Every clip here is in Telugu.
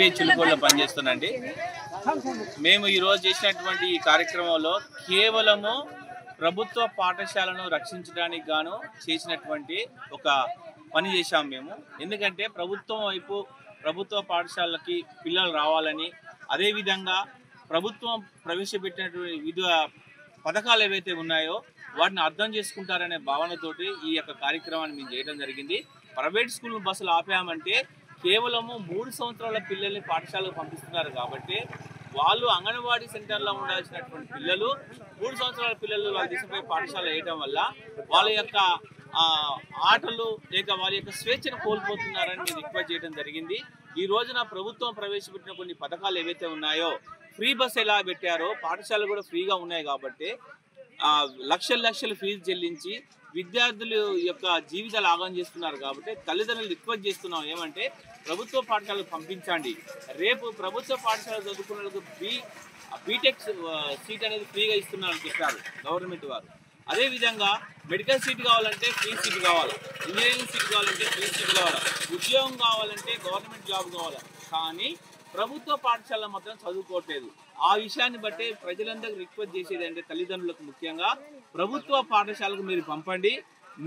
ఎస్బీఐ చిలుకూరులో పనిచేస్తున్నాండి. మేము ఈరోజు చేసినటువంటి ఈ కార్యక్రమంలో కేవలము ప్రభుత్వ పాఠశాలను రక్షించడానికి గాను చేసినటువంటి ఒక పని చేశాం మేము. ఎందుకంటే ప్రభుత్వం వైపు ప్రభుత్వ పాఠశాలకి పిల్లలు రావాలని, అదేవిధంగా ప్రభుత్వం ప్రవేశపెట్టినటువంటి వివిధ పథకాలు ఏవైతే ఉన్నాయో వాటిని అర్థం చేసుకుంటారనే భావనతోటి ఈ యొక్క కార్యక్రమాన్ని మేము చేయడం జరిగింది. ప్రైవేట్ స్కూల్ బస్సులు ఆపామంటే కేవలము 3 సంవత్సరాల పిల్లల్ని పాఠశాలకు పంపిస్తున్నారు కాబట్టి వాళ్ళు అంగన్వాడీ సెంటర్లో ఉండాల్సినటువంటి పిల్లలు 3 సంవత్సరాల పిల్లలు వాళ్ళు తీసుకుపోయి పాఠశాల వేయడం వల్ల వాళ్ళ యొక్క ఆటలు లేక వాళ్ళ యొక్క స్వేచ్ఛను కోల్పోతున్నారని మేము రిక్వెస్ట్ చేయడం జరిగింది. ఈ రోజున ప్రభుత్వం ప్రవేశపెట్టిన కొన్ని పథకాలు ఏవైతే ఉన్నాయో, ఫ్రీ బస్ ఎలా పెట్టారో పాఠశాలలు కూడా ఫ్రీగా ఉన్నాయి కాబట్టి లక్షలు ఫీజు చెల్లించి విద్యార్థుల యొక్క జీవితాలు ఆగం చేస్తున్నారు కాబట్టి తల్లిదండ్రులు రిక్వెస్ట్ చేస్తున్నాం ఏమంటే ప్రభుత్వ పాఠశాలకు పంపించండి. రేపు ప్రభుత్వ పాఠశాల చదువుకున్న బీటెక్ సీట్ అనేది ఫ్రీగా ఇస్తున్నారని చెప్పారు గవర్నమెంట్ వారు. అదేవిధంగా మెడికల్ సీట్ కావాలంటే ఫ్రీ సీట్ కావాలి, ఇంజనీరింగ్ సీట్ కావాలంటే ఫ్రీ సీట్ కావాలి, ఉద్యోగం కావాలంటే గవర్నమెంట్ జాబ్ కావాలి. కానీ ప్రభుత్వ పాఠశాల మాత్రం చదువుకోవట్లేదు. ఆ విషయాన్ని బట్టి ప్రజలందరికీ రిక్వెస్ట్ చేసేది అంటే తల్లిదండ్రులకు ముఖ్యంగా ప్రభుత్వ పాఠశాలకు మీరు పంపండి,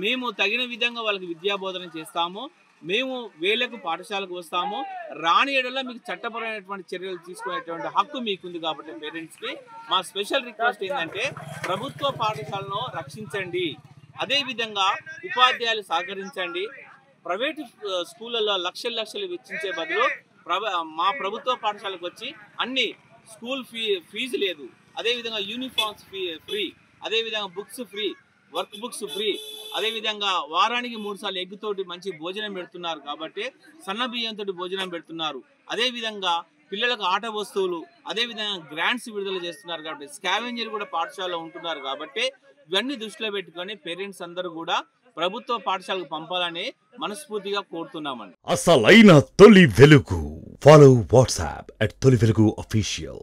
మేము తగిన విధంగా వాళ్ళకి విద్యాబోధన చేస్తాము, మేము వేలకు పాఠశాలకు వస్తాము, రాని ఏడల మీకు చట్టపరమైనటువంటి చర్యలు తీసుకునేటువంటి హక్కు మీకుంది. కాబట్టి పేరెంట్స్కి మా స్పెషల్ రిక్వెస్ట్ ఏంటంటే ప్రభుత్వ పాఠశాలను రక్షించండి, అదేవిధంగా ఉపాధ్యాయులు సహకరించండి. ప్రైవేటు స్కూళ్ళల్లో లక్షలు వెచ్చించే బదులు మా ప్రభుత్వ పాఠశాలకు వచ్చి అన్ని స్కూల్ ఫీజు లేదు, అదేవిధంగా యూనిఫామ్స్ ఫ్రీ, అదేవిధంగా books free, work books free, అదేవిధంగా వారానికి 3 సార్లు ఎగ్గుతోటి మంచి భోజనం పెడుతున్నారు కాబట్టి సన్న బియ్యంతో భోజనం పెడుతున్నారు. అదేవిధంగా పిల్లలకు ఆట వస్తువులు, అదేవిధంగా గ్రాంట్స్ విడుదల చేస్తున్నారు కాబట్టి స్కావెంజర్ కూడా పాఠశాలలో ఉంటున్నారు కాబట్టి ఇవన్నీ దృష్టిలో పెట్టుకొని పేరెంట్స్ అందరూ కూడా ప్రభుత్వ పాఠశాలకు పంపాలని మనస్ఫూర్తిగా కోరుతున్నామండి. అసలైన తొలి వెలుగు. ఫాలో వాట్సాప్ @తొలి వెలుగు official.